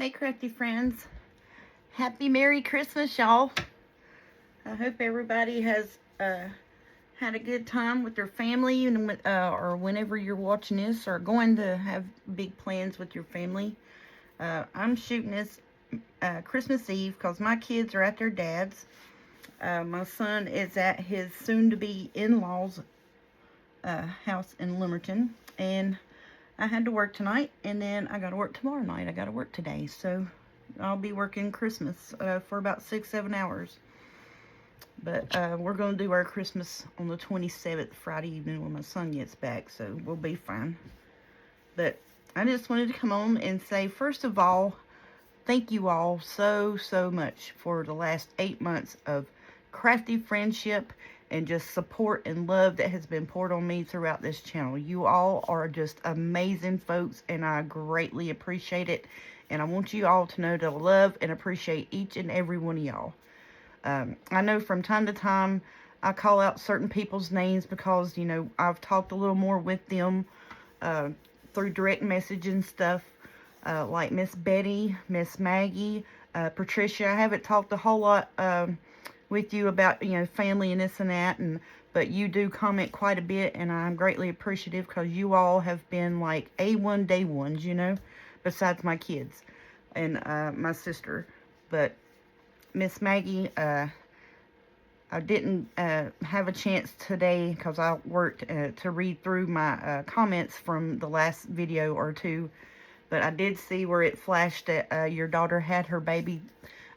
Hey, crafty friends. Happy Merry Christmas, y'all. I hope everybody has had a good time with their family and or whenever you're watching this or going to have big plans with your family. I'm shooting this Christmas Eve because my kids are at their dad's. My son is at his soon-to-be in-laws house in Lumberton, and I had to work tonight, and then I got to work tomorrow night. I got to work today, so I'll be working Christmas for about 6-7 hours. But we're going to do our Christmas on the 27th, Friday evening when my son gets back, so we'll be fine. But I just wanted to come on and say, first of all, thank you all so much for the last 8 months of crafty friendship and just support and love that has been poured on me throughout this channel. You all are just amazing folks, and I greatly appreciate it. And I want you all to know that I love and appreciate each and every one of y'all. I know from time to time I call out certain people's names because, you know, I've talked a little more with them through direct message and stuff, like Miss Betty, Miss Maggie, Patricia. I haven't talked a whole lot with you about, you know, family and this and that, but you do comment quite a bit, and I'm greatly appreciative because you all have been like A1 day ones, you know, besides my kids and my sister. But Miss Maggie, I didn't have a chance today because I worked to read through my comments from the last video or two, but I did see where it flashed that your daughter had her baby.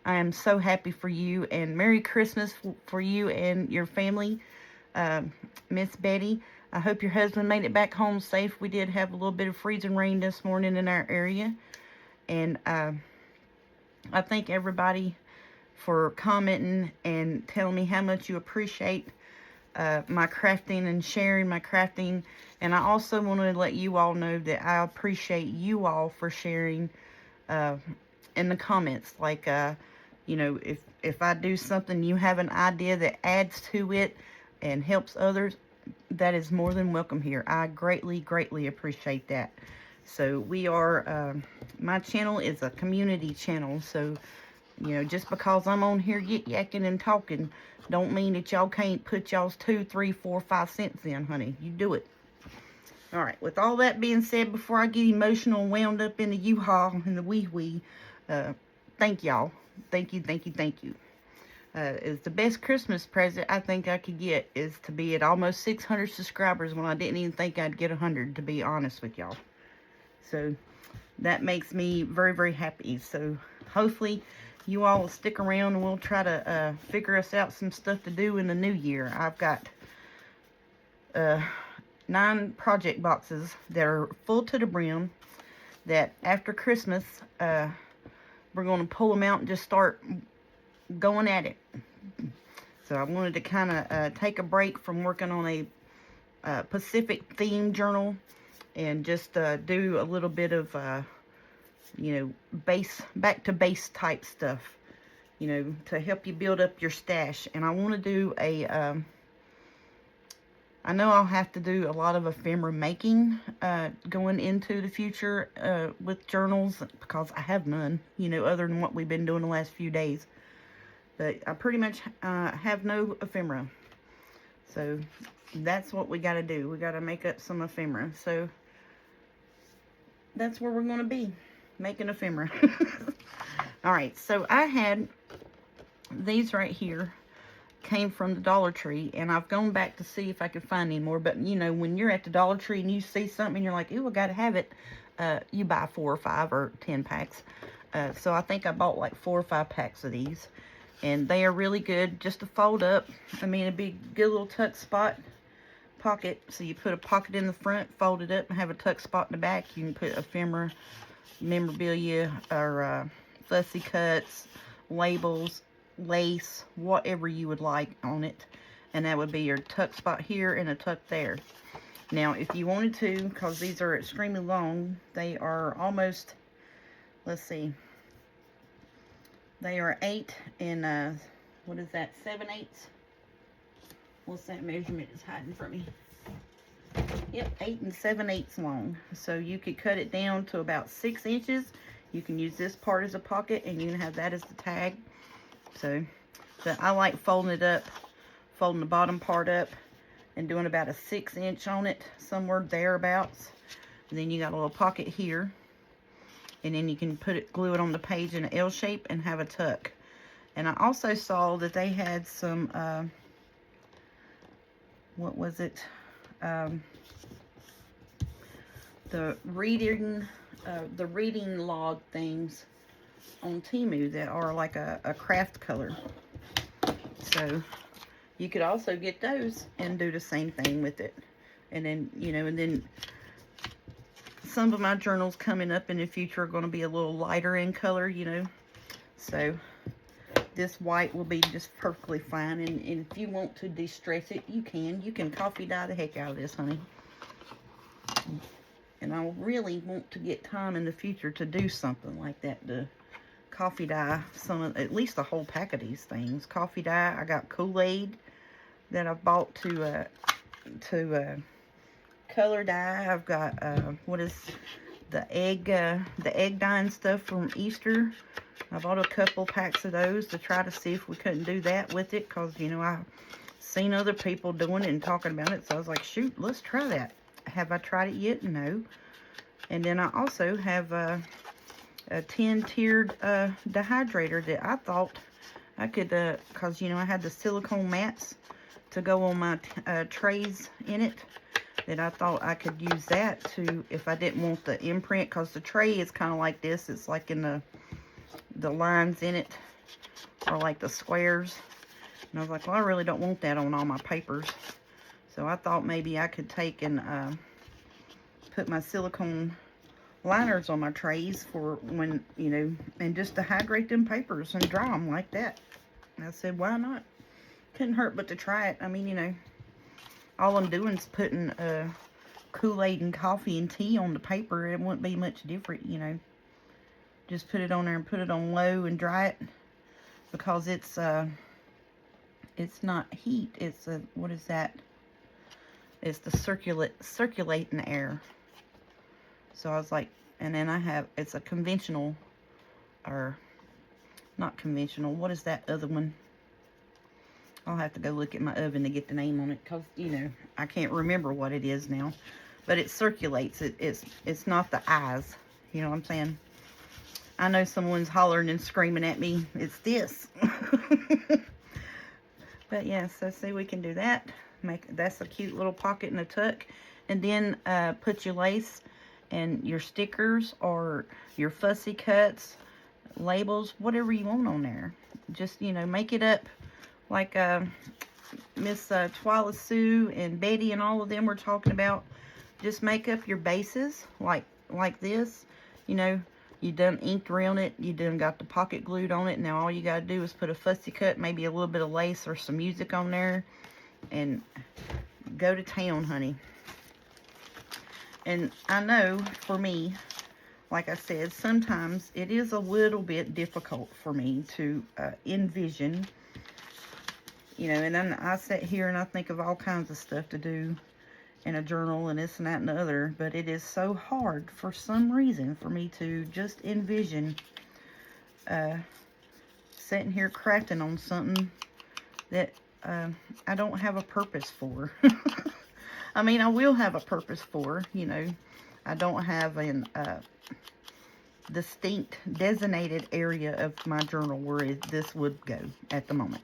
I am so happy for you, and Merry Christmas for you and your family, Miss Betty. I hope your husband made it back home safe. We did have a little bit of freezing rain this morning in our area, and I thank everybody for commenting and telling me how much you appreciate my crafting and sharing my crafting. And I also want to let you all know that I appreciate you all for sharing in the comments. Like, you know, if I do something, you have an idea that adds to it and helps others, that is more than welcome here. I greatly appreciate that. So we are, my channel is a community channel, so you know, just because I'm on here yakking and talking, don't mean that y'all can't put y'all's 2, 3, 4, 5 cents in, honey. You do it. All right. With all that being said, before I get emotional and wound up in the U-Haul and the wee-wee, thank y'all. Thank you. It's the best Christmas present I think I could get is to be at almost 600 subscribers when I didn't even think I'd get 100, to be honest with y'all. So that makes me very happy. So hopefully you all will stick around, and we'll try to figure us out some stuff to do in the new year. I've got 9 project boxes that are full to the brim that after Christmas we're going to pull them out and just start going at it. So I wanted to kind of take a break from working on a Pacific theme journal and just do a little bit of you know, back to base type stuff, you know, to help you build up your stash. And I want to do a, I know I'll have to do a lot of ephemera making going into the future with journals, because I have none, you know, other than what we've been doing the last few days. But I pretty much have no ephemera. So that's what we got to do. We got to make up some ephemera. So that's where we're going to be. Making ephemera. Alright, so I had these right here, came from the Dollar Tree, and I've gone back to see if I could find any more. But you know, when you're at the Dollar Tree and you see something and you're like, ooh, I gotta have it, you buy 4 or 5 or 10 packs. So I think I bought like 4 or 5 packs of these, and they are really good just to fold up. I mean, it'd be a good little tuck spot pocket. So you put a pocket in the front, fold it up, and have a tuck spot in the back. You can put ephemera, memorabilia, or fussy cuts, labels, lace, whatever you would like on it. And that would be your tuck spot here and a tuck there. Now, if you wanted to, because these are extremely long, they are almost, let's see, they are 8 and, what is that, 7/8? What's that measurement is hiding from me? Yep, 8 7/8 long. So you could cut it down to about 6 inches. You can use this part as a pocket, and you can have that as the tag. So, but I like folding it up, folding the bottom part up, and doing about a 6-inch on it, somewhere thereabouts. And then you got a little pocket here, and then you can glue it on the page in an L shape and have a tuck. And I also saw that they had some, what was it? The reading log things on Temu that are like a craft color. So you could also get those and do the same thing with it. And then, you know, and then some of my journals coming up in the future are going to be a little lighter in color, you know. So this white will be just perfectly fine. And if you want to distress it, you can. You can coffee dye the heck out of this, honey. And I really want to get time in the future to do something like that, to coffee dye at least a whole pack of these things. Coffee dye. I got Kool-Aid that I bought to color dye. I've got what is the egg dyeing stuff from Easter. I bought a couple packs of those to try to see if we couldn't do that with it, because, you know, I've seen other people doing it and talking about it, so I was like, shoot, let's try that. Have I tried it yet? No. And then I also have a 10-tiered dehydrator that I thought I could, because, you know, I had the silicone mats to go on my trays in it, that I thought I could use that to, if I didn't want the imprint, because the tray is kind of like this. It's like in the lines in it are like the squares. And I was like, well, I really don't want that on all my papers. So I thought maybe I could take and put my silicone liners on my trays for when, you know, and just dehydrate them papers and dry them like that. And I said, why not? Couldn't hurt but to try it. I mean, you know, all I'm doing is putting Kool-Aid and coffee and tea on the paper. It wouldn't be much different, you know. Just put it on there and put it on low and dry it, because it's not heat. It's what is that? It's the circulating air. So I was like, and then I have, it's a conventional, or not conventional. What is that other one? I'll have to go look at my oven to get the name on it, because, you know, I can't remember what it is now. But it circulates. It's not the eyes. You know what I'm saying? I know someone's hollering and screaming at me. It's this. But yeah, so see, we can do that. That's a cute little pocket and a tuck. And then put your lace and your stickers or your fussy cuts, labels, whatever you want on there. Just, you know, make it up like Miss Twyla Sue and Betty and all of them were talking about. Just make up your bases like this. You know, you done inked around it. You done got the pocket glued on it. Now all you got to do is put a fussy cut, maybe a little bit of lace or some music on there, and go to town, honey. And I know for me, like I said, sometimes it is a little bit difficult for me to envision, you know, and then I sit here and I think of all kinds of stuff to do in a journal and this and that and the other, but it is so hard for some reason for me to just envision sitting here crafting on something that I don't have a purpose for. I mean, I will have a purpose for, you know. I don't have an distinct designated area of my journal where this would go at the moment.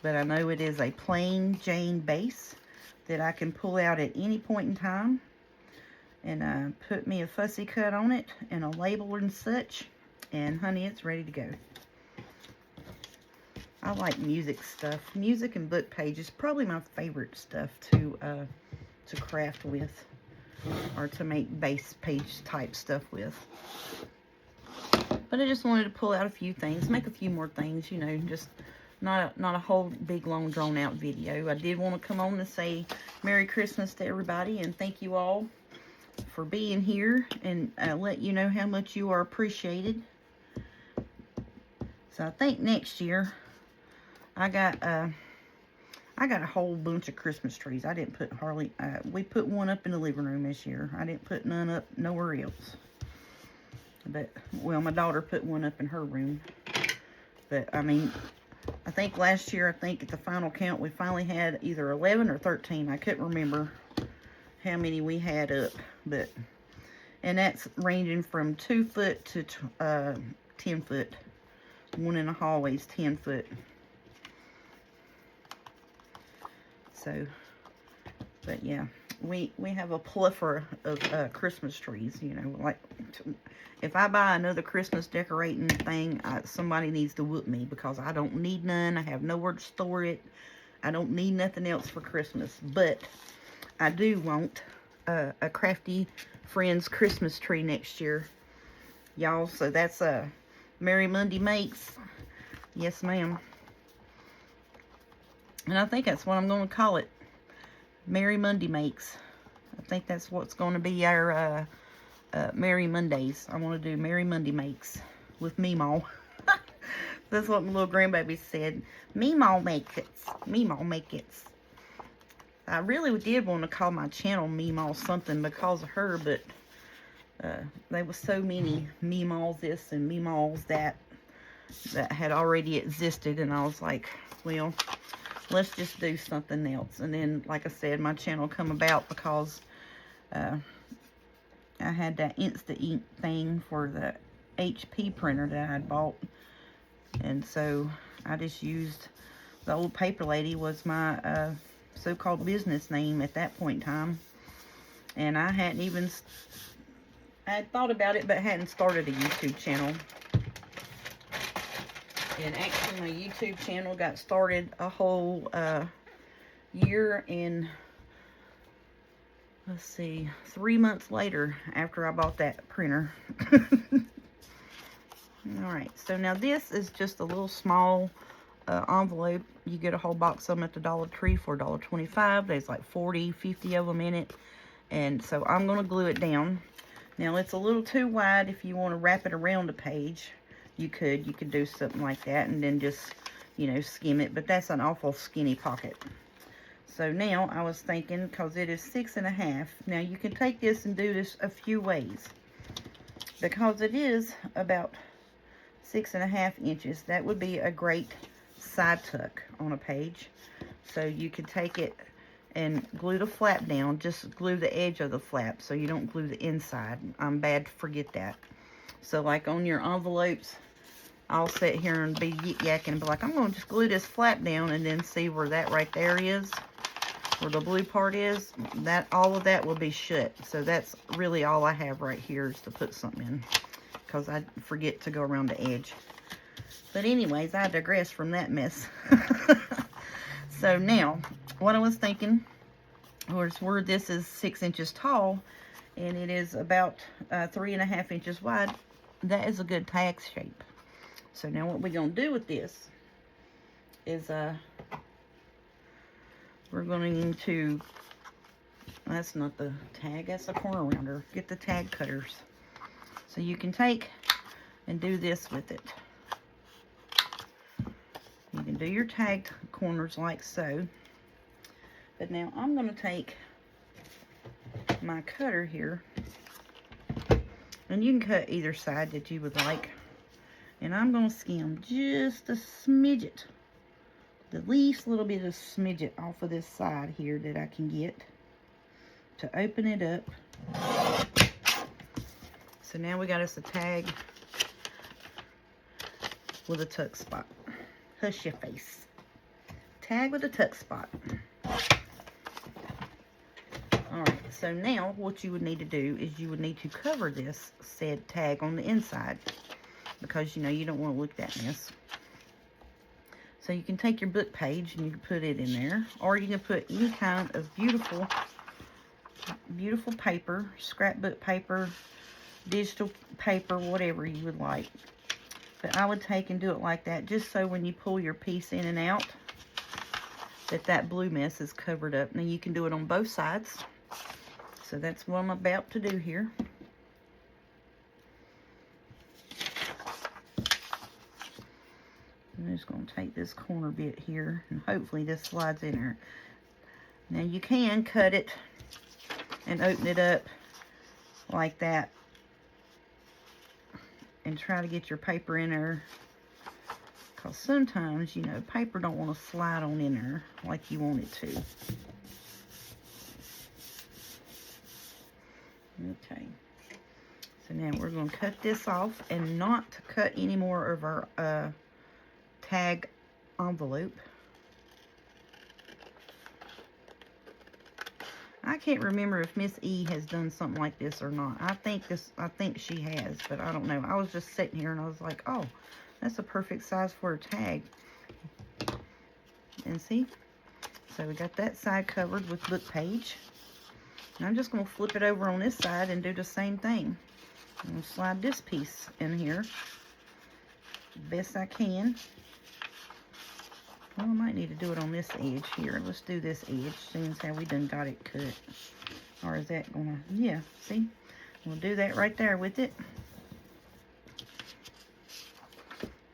But I know it is a plain Jane base that I can pull out at any point in time and put me a fussy cut on it and a label and such, and honey, it's ready to go. I like music stuff. Music and book pages, probably my favorite stuff to craft with, or to make base page type stuff with. But I just wanted to pull out a few things, make a few more things, you know, just not a whole big long drawn out video. I did want to come on and say Merry Christmas to everybody, and thank you all for being here, and let you know how much you are appreciated. So I think next year I got a whole bunch of Christmas trees. I didn't put hardly, we put one up in the living room this year. I didn't put none up nowhere else. But, well, my daughter put one up in her room. But, I mean, I think last year, I think at the final count, we finally had either 11 or 13. I couldn't remember how many we had up. But, and that's ranging from 2 foot to 10 foot. One in the hallway's 10 foot. So, but yeah, we have a plethora of Christmas trees, you know. Like, if I buy another Christmas decorating thing, somebody needs to whoop me, because I don't need none. I have nowhere to store it. I don't need nothing else for Christmas. But I do want a Crafty Friends Christmas tree next year, y'all. So that's Merry Monday Makes. Yes, ma'am. And I think that's what I'm going to call it. Merry Monday Makes. I think that's what's going to be our Merry Mondays. I want to do Merry Monday Makes with Meemaw. That's what my little grandbaby said. Meemaw make it. Meemaw make it. I really did want to call my channel Meemaw something because of her, but there was so many Meemaws this and Meemaws that had already existed, and I was like, well, let's just do something else. And then, like I said, my channel come about because I had that Insta Ink thing for the HP printer that I had bought. And so I just used the Old Paper Lady was my so-called business name at that point in time. And I hadn't even, I had thought about it, but hadn't started a YouTube channel. And actually, my YouTube channel got started a whole year and, let's see, 3 months later after I bought that printer. Alright, so now this is just a little small envelope. You get a whole box of them at the Dollar Tree for $1.25. There's like 40, 50 of them in it. And so I'm going to glue it down. Now, it's a little too wide if you want to wrap it around a page. You could do something like that and then just, you know, skim it. But that's an awful skinny pocket. So now I was thinking, because it is 6.5. Now you can take this and do this a few ways. Because it is about 6.5 inches. That would be a great side tuck on a page. So you could take it and glue the flap down. Just glue the edge of the flap so you don't glue the inside. I'm bad to forget that. So like on your envelopes, I'll sit here and be yik-yakking and be like, I'm going to just glue this flap down, and then see where that right there is, where the blue part is. That all of that will be shut. So that's really all I have right here is to put something in, because I forget to go around the edge. But anyways, I digress from that mess. So now, what I was thinking was where this is 6 inches tall, and it is about 3.5 inches wide, that is a good tag shape. So now what we're going to do with this is we're going to, that's not the tag, that's a corner rounder. Get the tag cutters. So you can take and do this with it. You can do your tag corners like so. But now I'm going to take my cutter here, and you can cut either side that you would like. And I'm going to skim just a smidget, the least little bit of smidget off of this side here that I can get to open it up. So now we got us a tag with a tuck spot. Hush your face. Tag with a tuck spot. Alright, so now what you would need to do is you would need to cover this said tag on the inside, because you know you don't want to look that mess. So you can take your book page and you can put it in there, or you can put any kind of beautiful paper, scrapbook paper, digital paper, whatever you would like. But I would take and do it like that, just so when you pull your piece in and out, that blue mess is covered up. Now you can do it on both sides. So that's what I'm about to do here. I'm just going to take this corner bit here, and hopefully this slides in there. Now you can cut it and open it up like that and try to get your paper in there. Because sometimes, you know, paper don't want to slide on in there like you want it to. Okay. So now we're going to cut this off and not cut any more of our tag envelope. I can't remember if Miss E has done something like this or not. I think she has, but I don't know. I was just sitting here and I was like, oh, that's a perfect size for a tag. And see? So we got that side covered with book page. And I'm just going to flip it over on this side and do the same thing. I'm going to slide this piece in here best I can. Well, I might need to do it on this edge here. Let's do this edge, seeing as how we done got it cut. Or is that gonna, yeah, see? We'll do that right there with it.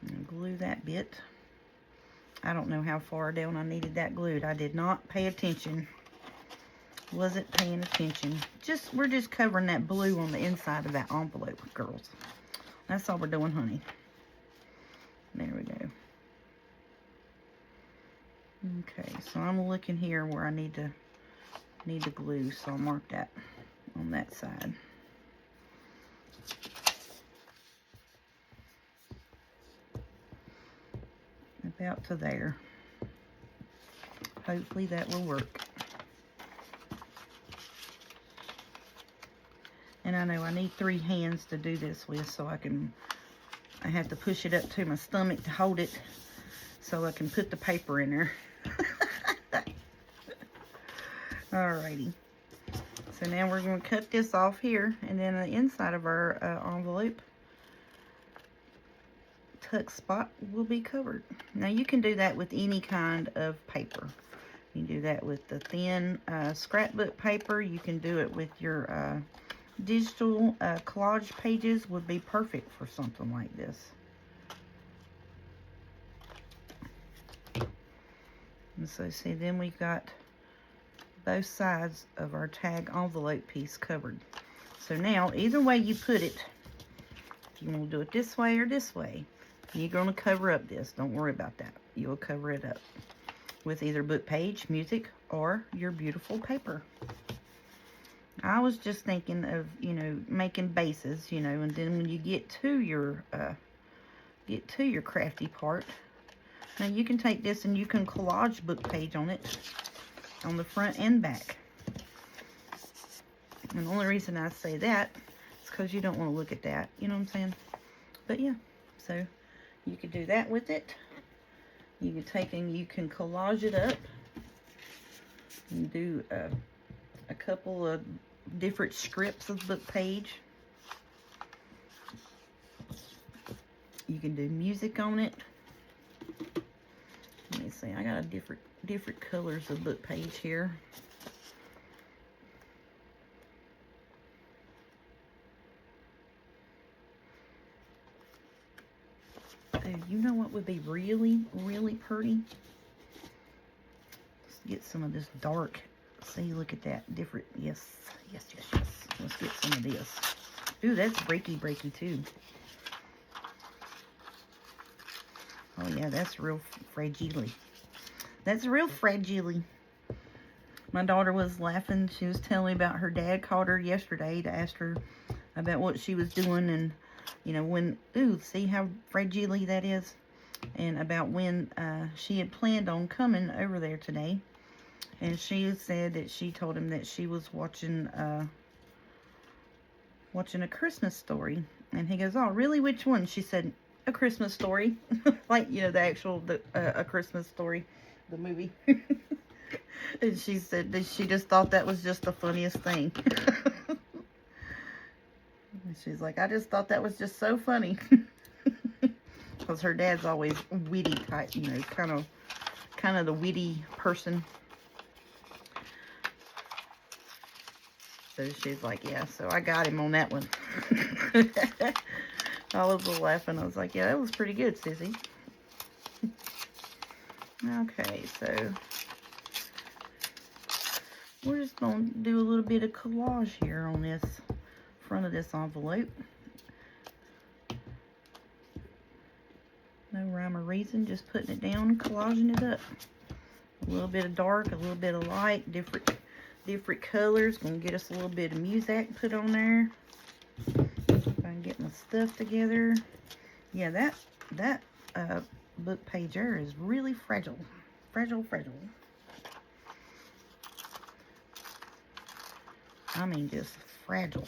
And glue that bit. I don't know how far down I needed that glued. I did not pay attention. Wasn't paying attention. We're just covering that blue on the inside of that envelope, girls. That's all we're doing, honey. There we go. Okay, so I'm looking here where I need to glue, so I'll mark that on that side. About to there. Hopefully that will work. And I know I need 3 hands to do this with, so I have to push it up to my stomach to hold it so I can put the paper in there. Alrighty. So now we're going to cut this off here, and then the inside of our envelope tuck spot will be covered. Now you can do that with any kind of paper. You can do that with the thin scrapbook paper. You can do it with your digital collage pages. Would be perfect for something like this. And so see, then we've got both sides of our tag envelope piece covered. So now, either way you put it, if you want to do it this way or this way, you're going to cover up this. Don't worry about that. You'll cover it up with either book page, music, or your beautiful paper. I was just thinking of, you know, making bases, you know, and then when you get to your crafty part, now you can take this and you can collage book page on it, on the front and back. And the only reason I say that is because you don't want to look at that, you know what I'm saying? But yeah, so you could do that with it. You can take and you can collage it up and do a couple of different scripts of book page. You can do music on it. Let me see, I got a different colors of book page here. Oh, you know what would be really, really pretty? Let's get some of this dark. See, look at that. Different. Yes. Let's get some of this. Ooh, that's breaky too. Oh yeah, that's real fragile. That's real fragile. My daughter was laughing. She was telling me about her dad called her yesterday to ask her about what she was doing, and you know, when, ooh, see how fragile that is? And about when she had planned on coming over there today. And she said that she told him that she was watching a Christmas Story. And he goes, oh, really? Which one? She said, A Christmas Story. Like, you know, the actual, A Christmas Story, the movie. And she said that she just thought that was just the funniest thing. She's like, I just thought that was just so funny. Because her dad's always witty type, you know, kind of the witty person. So she's like, yeah, so I got him on that one. I was laughing. I was like, yeah, that was pretty good, Sissy. Okay, so we're just going to do a little bit of collage here on this front of this envelope. No rhyme or reason, just putting it down, collaging it up. A little bit of dark, a little bit of light, different colors. Gonna get us a little bit of music put on there. If I can get my stuff together. Yeah, that book page there is really fragile. Fragile. I mean, just fragile.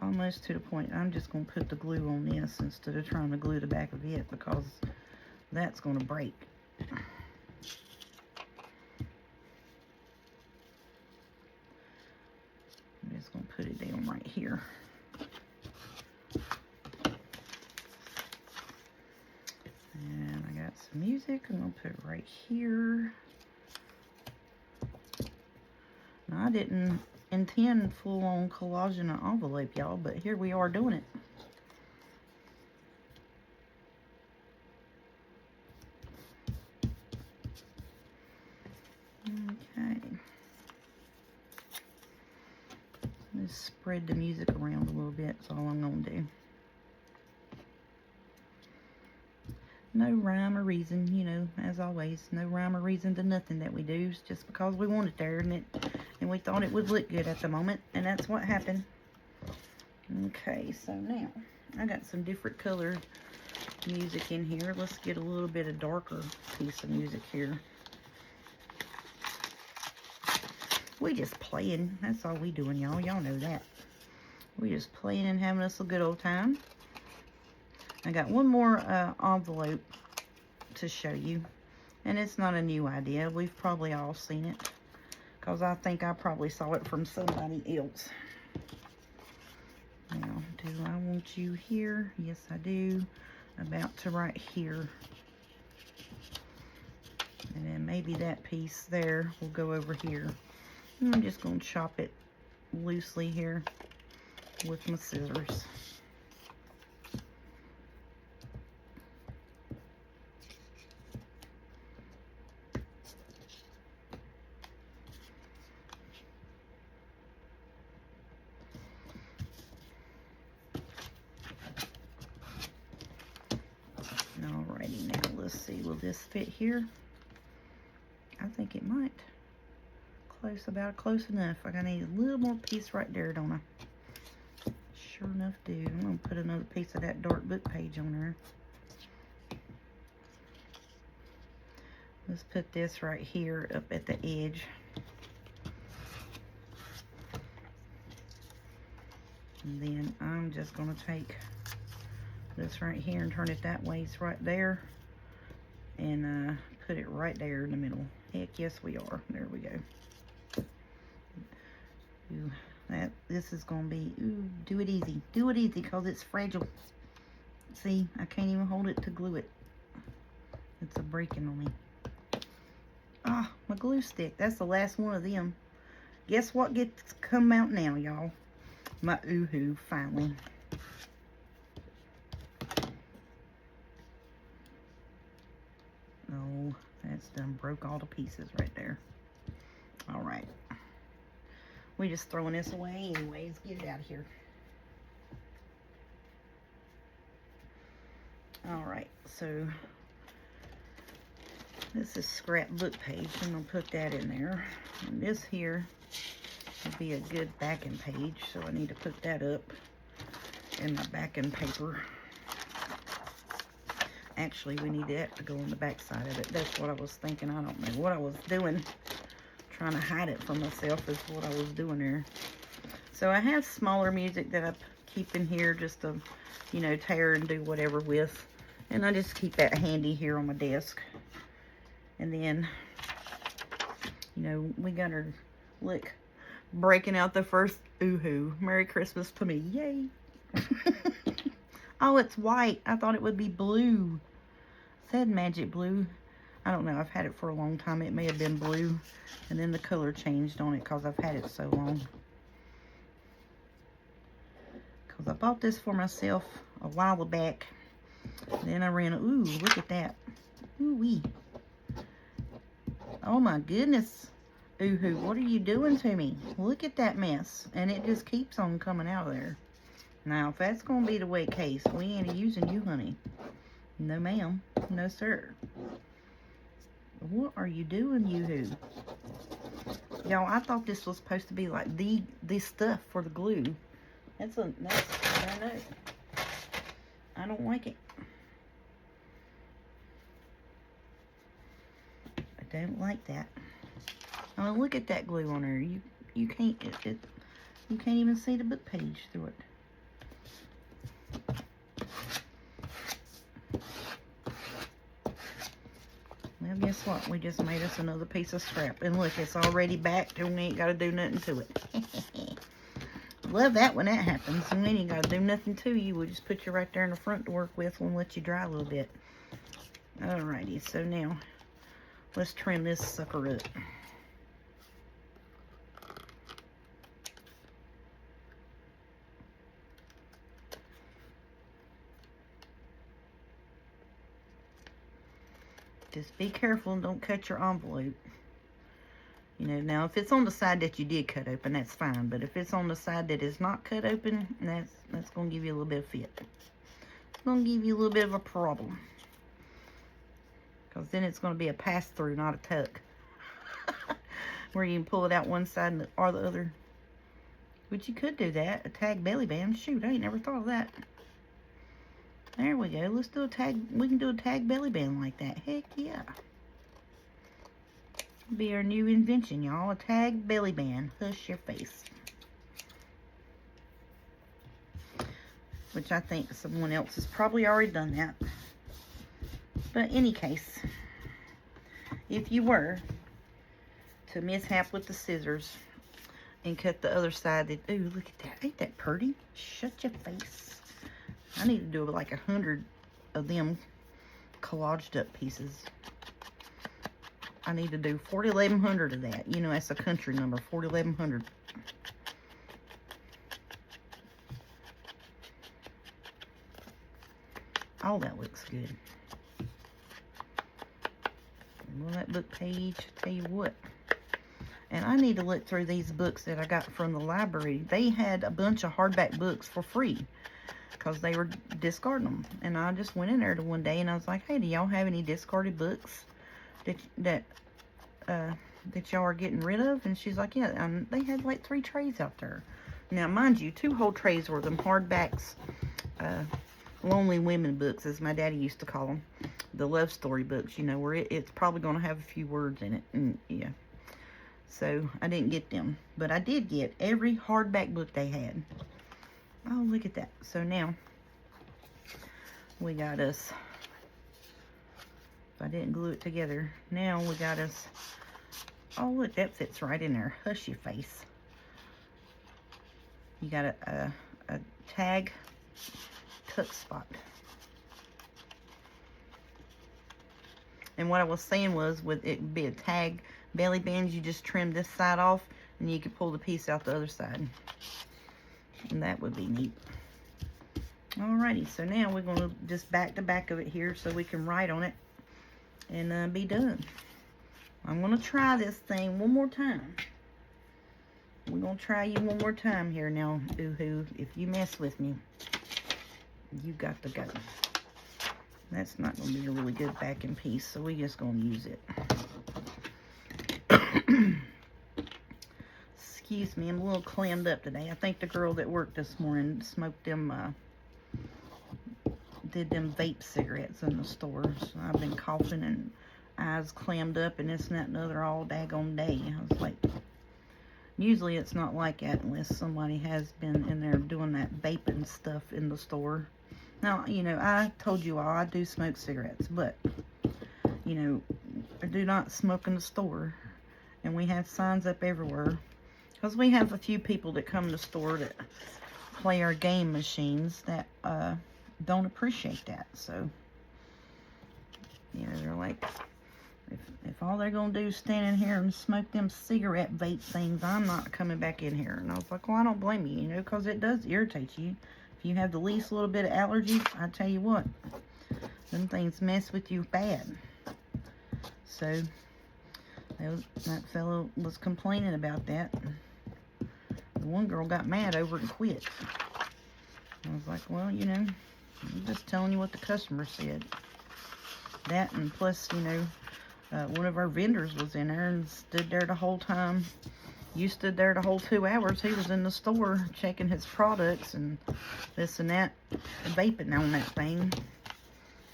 Almost to the point I'm just going to put the glue on this instead of trying to glue the back of it, because that's going to break. I'm just going to put it down right here. And I got some music. I'm going to put it right here. Now, I didn't intend full-on collaging an envelope, y'all, but here we are doing it. Okay. Just spread the music around a little bit. That's all I'm going to do. No rhyme or reason, you know, as always. No rhyme or reason to nothing that we do. It's just because we want it there, and we thought it would look good at the moment, and that's what happened. Okay, so now I got some different color music in here. Let's get a little bit of darker piece of music here. We just playing. That's all we doing, y'all. Y'all know that. We just playing and having us a good old time. I got one more envelope to show you, and it's not a new idea. We've probably all seen it, because I think I probably saw it from somebody else. Now, do I want you here? Yes, I do. About to right here. And then maybe that piece there will go over here. And I'm just going to chop it loosely here with my scissors. Alrighty, now let's see, will this fit here? I think it might. About close enough. I need a little more piece right there, don't I? Sure enough do. I'm going to put another piece of that dark book page on there. Let's put this right here up at the edge. And then I'm just going to take this right here and turn it that way. It's right there. And put it right there in the middle. Heck yes we are. There we go. Ooh, this is going to be, ooh, do it easy. Do it easy, because it's fragile. See, I can't even hold it to glue it. It's a breaking on me. Ah, my glue stick. That's the last one of them. Guess what gets come out now, y'all? My Oohoo, finally. Oh, that's done broke all the pieces right there. All right. We just throwing this away anyways. Get it out of here. All right, so this is scrap book page. I'm gonna put that in there. And this here would be a good backing page, so I need to put that up in my backing paper. Actually, we need that to go on the back side of it. That's what I was thinking. I don't know what I was doing. Trying to hide it from myself is what I was doing there. So I have smaller music that I keep in here just to, you know, tear and do whatever with. And I just keep that handy here on my desk. And then, you know, we got her, look, breaking out the first Oohoo. Merry Christmas to me. Yay. Oh, it's white. I thought it would be blue. It said magic blue. I don't know. I've had it for a long time. It may have been blue. And then the color changed on it because I've had it so long. Because I bought this for myself a while back. Then I ran, ooh, look at that. Ooh-wee. Oh my goodness. Oohoo, what are you doing to me? Look at that mess. And it just keeps on coming out of there. Now, if that's going to be the wet case, we ain't using you, honey. No, ma'am. No, sir. What are you doing, yoo-hoo? Y'all, I thought this was supposed to be like this stuff for the glue. I know. I don't like it. I don't like that. Oh, look at that glue on her. You can't you can't even see the book page through it. Well, guess what? We just made us another piece of scrap. And look, it's already back and we ain't got to do nothing to it. Love that when that happens. And we ain't got to do nothing to you. We'll just put you right there in the front to work with and let you dry a little bit. Alrighty, so now let's trim this sucker up. Just be careful and don't cut your envelope. You know, now if it's on the side that you did cut open, that's fine. But if it's on the side that is not cut open, that's going to give you a little bit of fit. It's going to give you a little bit of a problem. Because then it's going to be a pass-through, not a tuck. Where you can pull it out one side or the other. Which you could do that. A tag belly band. Shoot, I ain't never thought of that. There we go. Let's do a tag. We can do a tag belly band like that. Heck yeah. Be our new invention, y'all. A tag belly band. Hush your face. Which I think someone else has probably already done that. But any case, if you were to mishap with the scissors and cut the other side, ooh, look at that. Ain't that pretty? Shut your face. I need to do like 100 of them collaged up pieces. I need to do 4,1100 of that. You know, that's a country number, 4,1100. Oh, that looks good. Well, that book page, tell you what. And I need to look through these books that I got from the library. They had a bunch of hardback books for free because they were discarding them. And I just went in there to one day and I was like, hey, do y'all have any discarded books that y'all are getting rid of? And she's like, yeah. And they had like 3 trays out there. Now, mind you, 2 whole trays were them hardbacks, lonely women books, as my daddy used to call them. The love story books, you know, where it's probably going to have a few words in it. And yeah. So, I didn't get them. But I did get every hardback book they had. Oh, look at that. So now, we got us, if I didn't glue it together, now we got us, oh, look, that fits right in there. Hush your face. You got a tag tuck spot. And what I was saying was, with it be a tag belly band, you just trim this side off, and you could pull the piece out the other side. And that would be neat. Alrighty, so now we're going to just back the back of it here so we can write on it and be done. I'm going to try this thing one more time. We're going to try you one more time here now, Oohoo. If you mess with me, you got to go. That's not going to be a really good backing piece, so we're just going to use it. Excuse me, I'm a little clammed up today. I think the girl that worked this morning smoked them, did them vape cigarettes in the store. So I've been coughing and eyes clammed up and this and that and other all daggone day. I was like, usually it's not like that unless somebody has been in there doing that vaping stuff in the store. Now, you know, I told you all I do smoke cigarettes, but, you know, I do not smoke in the store. And we have signs up everywhere. Because we have a few people that come to the store that play our game machines that don't appreciate that. So, you know, they're like, if all they're going to do is stand in here and smoke them cigarette vape things, I'm not coming back in here. And I was like, well, I don't blame you, you know, because it does irritate you. If you have the least little bit of allergy, I tell you what, them things mess with you bad. So, that fellow was complaining about that. The one girl got mad over it and quit. I was like, well, you know, I'm just telling you what the customer said. That, and plus, you know, one of our vendors was in there and stood there the whole time. You stood there the whole 2 hours. He was in the store checking his products and this and that, vaping on that thing.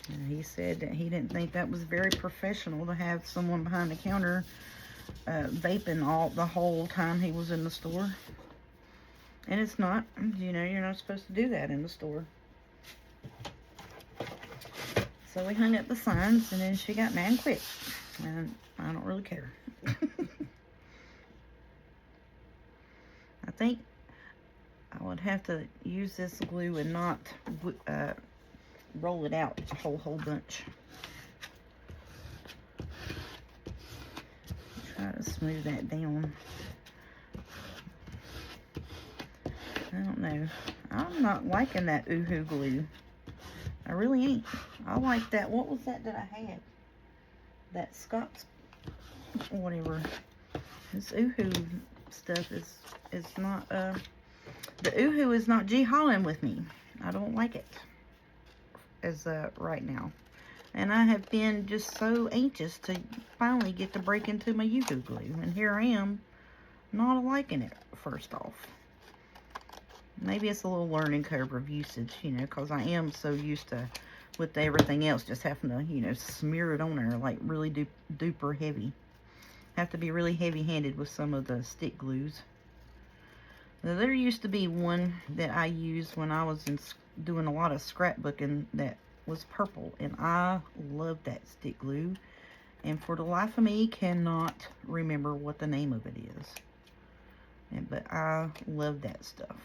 And he said that he didn't think that was very professional to have someone behind the counter vaping the whole time he was in the store. And it's not, you know, you're not supposed to do that in the store. So we hung up the signs, and then she got mad and quit. And I don't really care. I think I would have to use this glue and not roll it out a whole bunch. Try to smooth that down. I don't know. I'm not liking that Oohoo glue. I really ain't. I like that. What was that I had? That Scott's, whatever. This Oohoo stuff is not, the Oohoo is not G-hauling with me. I don't like it as right now. And I have been just so anxious to finally get to break into my Oohoo glue. And here I am, not liking it, first off. Maybe it's a little learning curve of usage, you know, because I am so used to, with everything else, just having to, you know, smear it on there, like really duper heavy. Have to be really heavy-handed with some of the stick glues. Now, there used to be one that I used when I was doing a lot of scrapbooking that was purple, and I loved that stick glue. And for the life of me, cannot remember what the name of it is. But I love that stuff.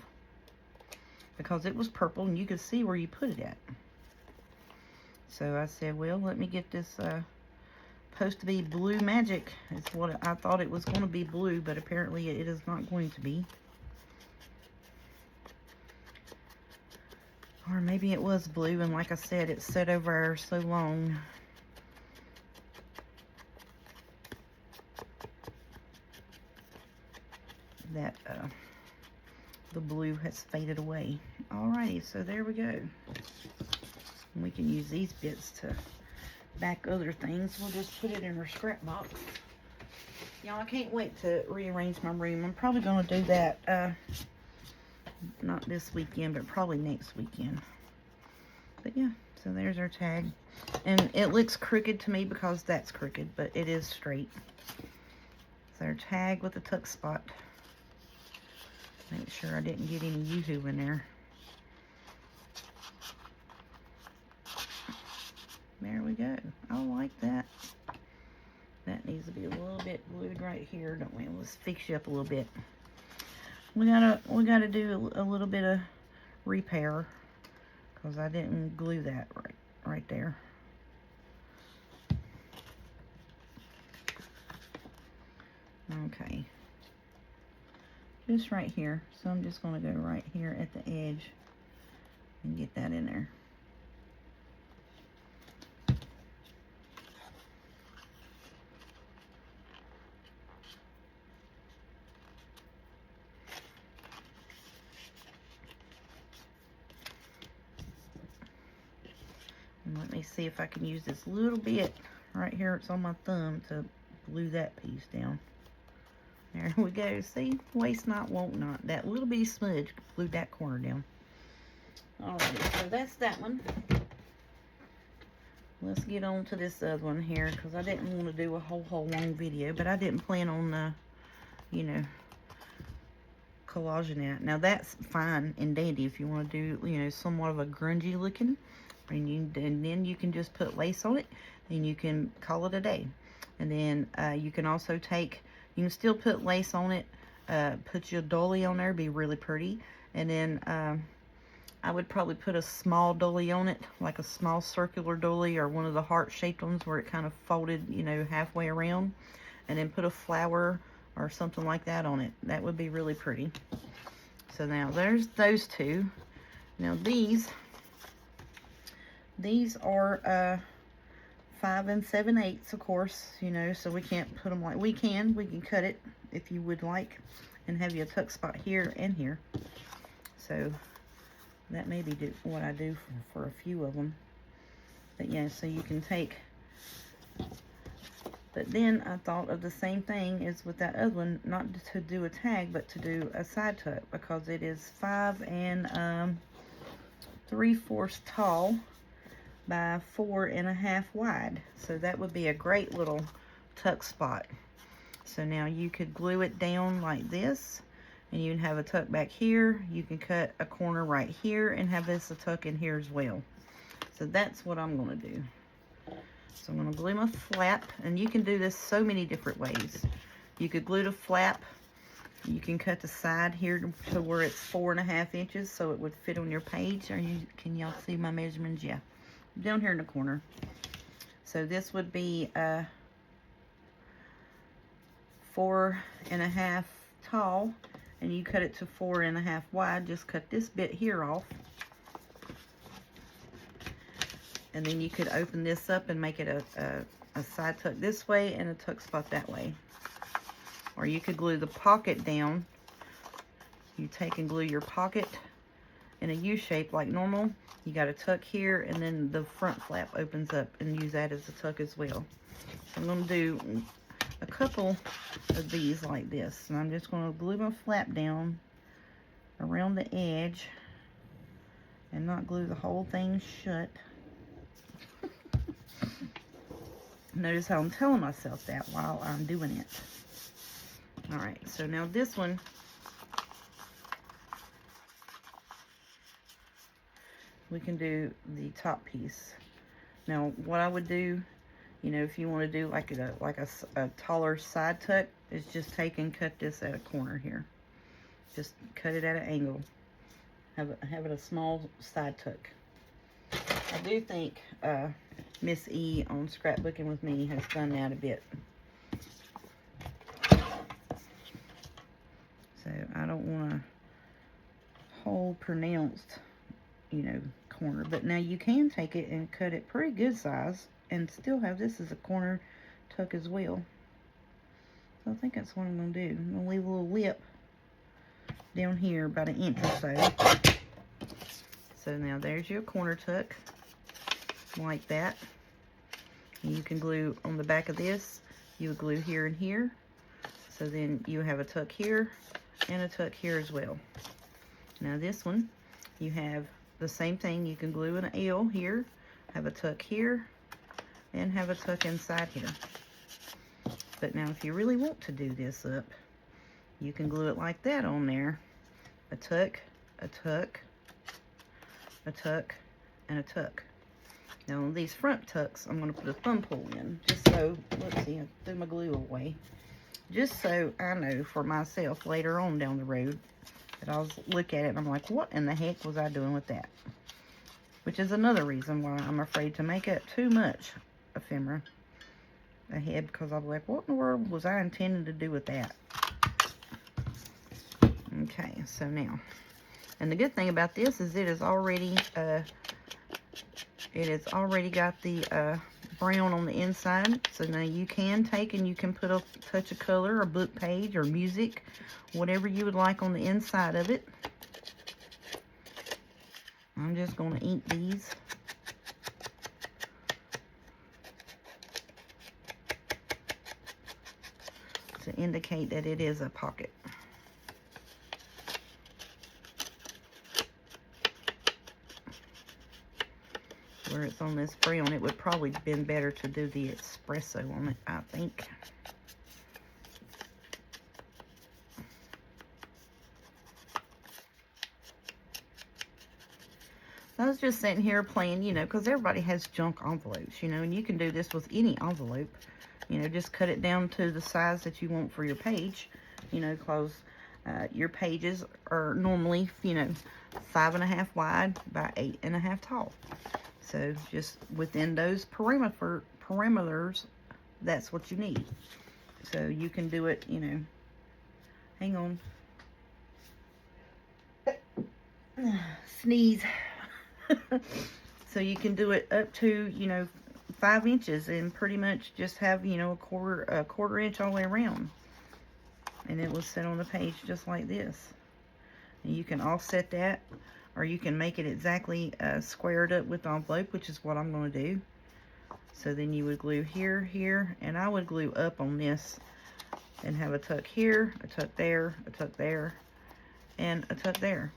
Because it was purple and you could see where you put it at. So I said, well, let me get this supposed to be Blue Magic. It's what I thought it was going to be blue, but apparently it is not going to be. Or maybe it was blue, and like I said, it's set over there so long. That the blue has faded away. Alrighty, so there we go. We can use these bits to back other things. We'll just put it in our scrap box. Y'all, I can't wait to rearrange my room. I'm probably going to do that, not this weekend, but probably next weekend. But yeah, so there's our tag. And it looks crooked to me because that's crooked, but it is straight. So our tag with the tuck spot. Make sure I didn't get any Yoo-hoo in there. There we go. I like that. That needs to be a little bit glued right here, don't we? Let's fix you up a little bit. We gotta do a little bit of repair because I didn't glue that right there. Okay. Just right here. So I'm just going to go right here at the edge and get that in there. And let me see if I can use this little bit right here. It's on my thumb to glue that piece down. There we go. See? Waste not, want not. That little bitty smudge glued that corner down. Alright, so that's that one. Let's get on to this other one here, because I didn't want to do a whole long video, but I didn't plan on, you know, collaging that. Now that's fine and dandy if you want to do, you know, somewhat of a grungy looking, and then you can just put lace on it, and you can call it a day. And then you can also take, you can still put lace on it, put your dolly on there, be really pretty. And then I would probably put a small dolly on it, like a small circular dolly or one of the heart-shaped ones where it kind of folded, you know, halfway around. And then put a flower or something like that on it. That would be really pretty. So now there's those two. Now these are 5 7/8, of course, you know, so we can't put them like we can cut it if you would like and have your tuck spot here and here. So That may be what I do for a few of them. But yeah, so you can take, but then I thought of the same thing as with that other one, not to do a tag, but to do a side tuck, because it is 5 3/4 tall by 4.5 wide. So that would be a great little tuck spot. So now you could glue it down like this, and you can have a tuck back here. You can cut a corner right here and have this a tuck in here as well. So that's what I'm going to do. So I'm going to glue my flap, and you can do this so many different ways. You could glue the flap. You can cut the side here to where it's 4.5 inches so it would fit on your page. Can y'all see my measurements? Yeah. Down here in the corner. So this would be 4.5 tall, and you cut it to 4.5 wide. Just cut this bit here off, and then you could open this up and make it a side tuck this way and a tuck spot that way. Or you could glue the pocket down. You take and glue your pocket in a U shape like normal. You got a tuck here, and then the front flap opens up, and use that as a tuck as well. So I'm going to do a couple of these like this, and I'm just going to glue my flap down around the edge and not glue the whole thing shut. Notice how I'm telling myself that while I'm doing it. Alright, so now this one, we can do the top piece. Now what I would do, you know, if you want to do like a taller side tuck, is just take and cut this at a corner here. Just cut it at an angle. Have it a small side tuck. I do think Miss E on Scrapbooking with Me has done that a bit. So I don't want a whole pronounced, you know, corner. But now you can take it and cut it pretty good size and still have this as a corner tuck as well. So I think that's what I'm going to do. I'm going to leave a little lip down here about 1 inch or so. So now there's your corner tuck, like that. And you can glue on the back of this. You would glue here and here. So then you have a tuck here and a tuck here as well. Now this one, you have the same thing. You can glue an L here, have a tuck here, and have a tuck inside here. But now if you really want to do this up, you can glue it like that on there. A tuck, a tuck, a tuck, and a tuck. Now on these front tucks, I'm going to put a thumb pull in, just so, let's see, I threw my glue away. Just so I know for myself later on down the road that I'll look at it and I'm like, what in the heck was I doing with that? Which is another reason why I'm afraid to make it too much ephemera ahead, because I'll be like, what in the world was I intending to do with that? Okay, so now, and the good thing about this is it has already got the brown on the inside. So now you can take and you can put a touch of color or book page or music, whatever you would like on the inside of it. I'm just going to ink these. To indicate that it is a pocket. Where it's on this brown, it would probably have been better to do the espresso on it, I think. I was just sitting here playing, you know, because everybody has junk envelopes, you know, and you can do this with any envelope. You know, just cut it down to the size that you want for your page, you know, because your pages are normally, you know, 5.5 wide by 8.5 tall. So just within those perimeters, that's what you need. So you can do it, you know, hang on. Sneeze. So you can do it up to, you know, 5 inches and pretty much just have, you know, a quarter inch all the way around. And it will sit on the page just like this. And you can offset that or you can make it exactly squared up with the envelope, which is what I'm going to do. So then you would glue here, here, and I would glue up on this and have a tuck here, a tuck there, a tuck there, and a tuck there.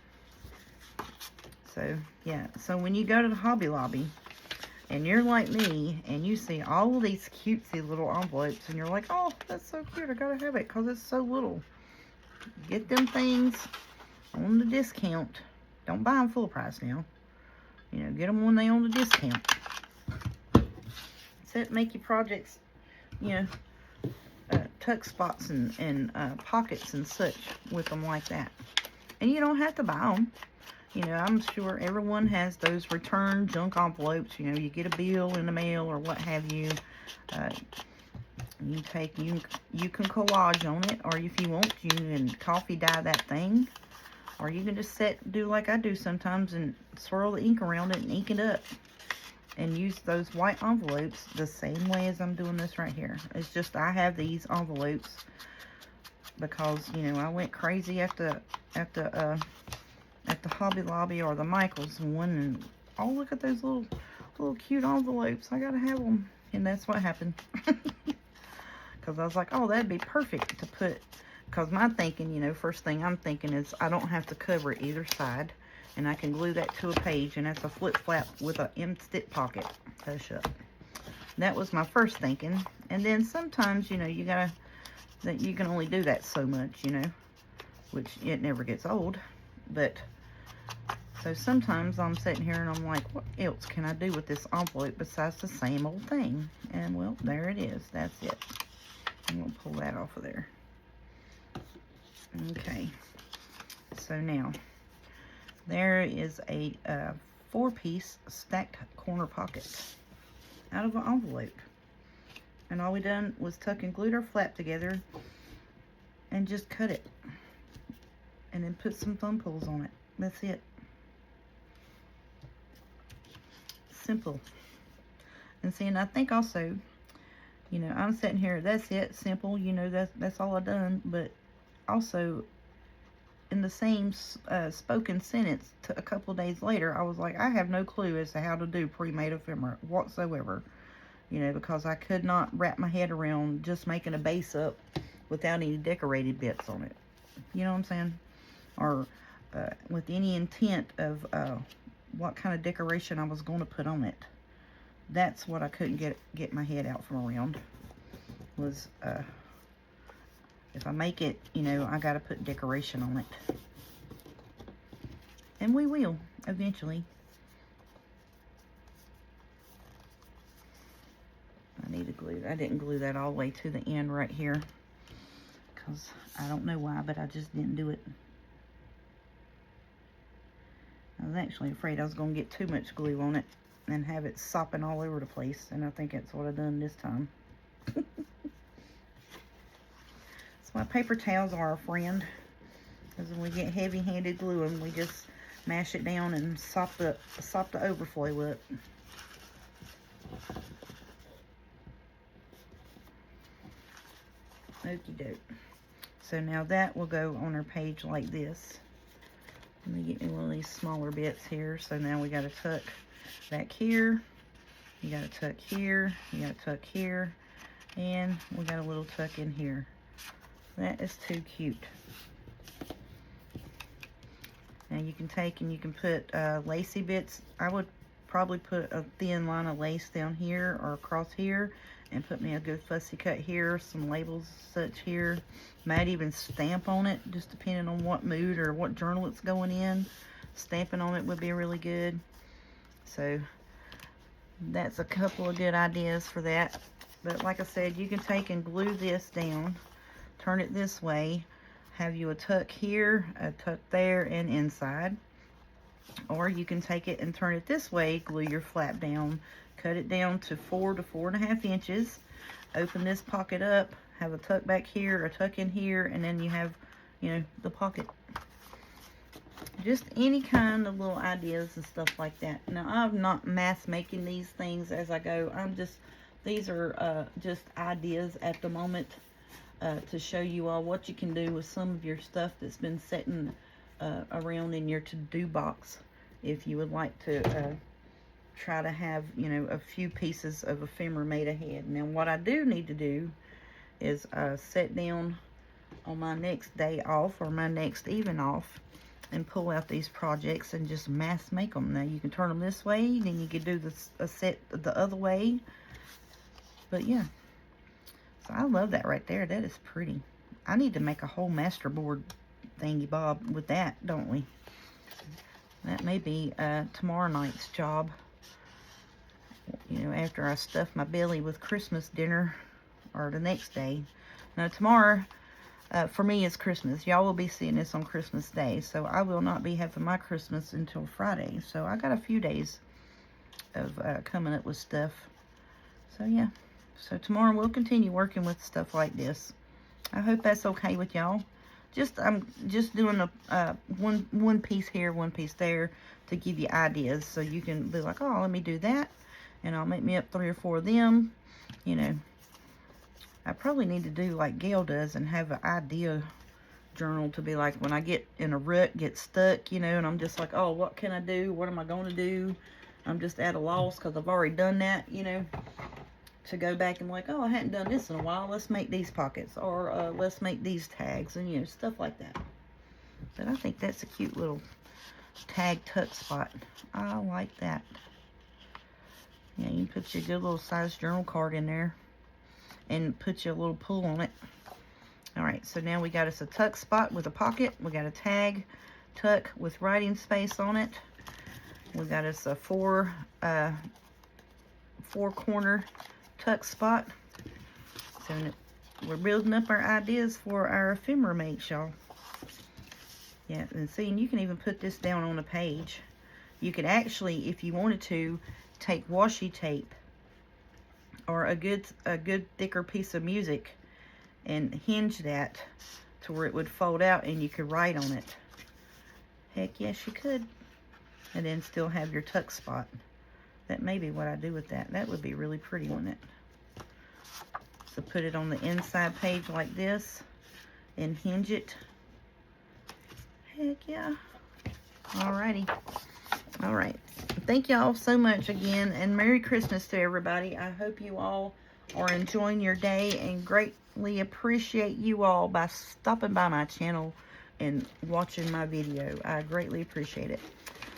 So yeah, so when you go to the Hobby Lobby and you're like me and you see all of these cutesy little envelopes and you're like, oh, that's so cute, I gotta have it because it's so little. Get them things on the discount. Don't buy them full price now. You know, get them when they on the discount. That's it. Make your projects, you know, tuck spots and pockets and such with them like that. And you don't have to buy them. You know, I'm sure everyone has those return junk envelopes. You know, you get a bill in the mail or what have you. You can collage on it, or if you want, you can coffee dye that thing. Or you can just do like I do sometimes and swirl the ink around it and ink it up. And use those white envelopes the same way as I'm doing this right here. It's just I have these envelopes because, you know, I went crazy at the Hobby Lobby or the Michaels one, and oh, look at those little cute envelopes. I gotta have them. And that's what happened. Because I was like, oh, that'd be perfect to put. Because my thinking, you know, first thing I'm thinking is I don't have to cover either side. And I can glue that to a page, and that's a flip flap with an M-stick pocket. Hush up. That was my first thinking. And then sometimes, you know, you can only do that so much, you know, which it never gets old. But so sometimes I'm sitting here and I'm like, what else can I do with this envelope besides the same old thing? And well, there it is. That's it. I'm gonna pull that off of there. Okay. So now, there is a 4-piece stacked corner pocket out of an envelope. And all we done was tuck and glued our flap together and just cut it. And then put some thumb pulls on it. That's it. Simple. And see, and I think also, you know, I'm sitting here, that's it, simple, you know, that's all I done. But also, in the same spoken sentence a couple days later, I was like, I have no clue as to how to do pre-made ephemera whatsoever, you know, because I could not wrap my head around just making a base up without any decorated bits on it. You know what I'm saying? Or with any intent of what kind of decoration I was going to put on it. That's what I couldn't get my head out from around. Was if I make it, you know, I got to put decoration on it. And we will, eventually. I need to glue. I didn't glue that all the way to the end right here. Because I don't know why, but I just didn't do it. I was actually afraid I was going to get too much glue on it and have it sopping all over the place. And I think that's what I done this time. My paper towels are a friend, because when we get heavy-handed gluing, we just mash it down and sop the overflow up. Okie doke. So now that will go on our page like this. Let me get me one of these smaller bits here. So now we got to tuck back here. You got to tuck here. You got to tuck here, and we got a little tuck in here. That is too cute. Now you can take and you can put lacy bits. I would probably put a thin line of lace down here or across here and put me a good fussy cut here, some labels such here. Might even stamp on it, just depending on what mood or what journal it's going in. Stamping on it would be really good. So that's a couple of good ideas for that. But like I said, you can take and glue this down. Turn it this way, have you a tuck here, a tuck there, and inside. Or you can take it and turn it this way, glue your flap down, cut it down to 4 to 4.5 inches, open this pocket up, have a tuck back here, a tuck in here, and then you have, you know, the pocket. Just any kind of little ideas and stuff like that. Now, I'm not mass making these things as I go. These are just ideas at the moment. To show you all what you can do with some of your stuff that's been sitting around in your to-do box if you would like to try to have, you know, a few pieces of ephemera made ahead. Now, what I do need to do is sit down on my next day off or my next even off and pull out these projects and just mass make them. Now, you can turn them this way, then you can do a set the other way. But yeah, so I love that right there. That is pretty. I need to make a whole masterboard thingy bob with that, don't we? That may be tomorrow night's job. You know, after I stuff my belly with Christmas dinner, or the next day. Now, tomorrow, for me, is Christmas. Y'all will be seeing this on Christmas Day, so I will not be having my Christmas until Friday. So I got a few days of coming up with stuff. So yeah, so tomorrow we'll continue working with stuff like this. I hope that's okay with y'all. I'm just doing a one piece here, one piece there to give you ideas, so you can be like, oh, let me do that, and I'll make me up 3 or 4 of them. You know, I probably need to do like Gail does and have an idea journal to be like, when I get in a rut, get stuck, you know, and I'm just like, oh, what can I do? What am I going to do? I'm just at a loss because I've already done that, you know, to go back and like, oh, I hadn't done this in a while. Let's make these pockets, or let's make these tags, and, you know, stuff like that. But I think that's a cute little tag tuck spot. I like that. Yeah, you can put your good little size journal card in there and put your little pull on it. All right, so now we got us a tuck spot with a pocket. We got a tag tuck with writing space on it. We got us a four corner tuck spot. So we're building up our ideas for our ephemera mates, y'all. Yeah, and see, and you can even put this down on a page. You could actually, if you wanted to, take washi tape or a good thicker piece of music and hinge that to where it would fold out and you could write on it. Heck yes, you could. And then still have your tuck spot. That may be what I do with that. That would be really pretty, wouldn't it? So put it on the inside page like this and hinge it. Heck yeah. Alrighty. All right. Thank y'all so much again, and Merry Christmas to everybody. I hope you all are enjoying your day, and greatly appreciate you all by stopping by my channel and watching my video. I greatly appreciate it.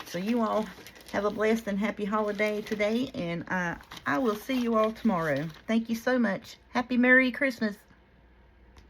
So you all have a blessed and happy holiday today, and I will see you all tomorrow. Thank you so much. Happy Merry Christmas.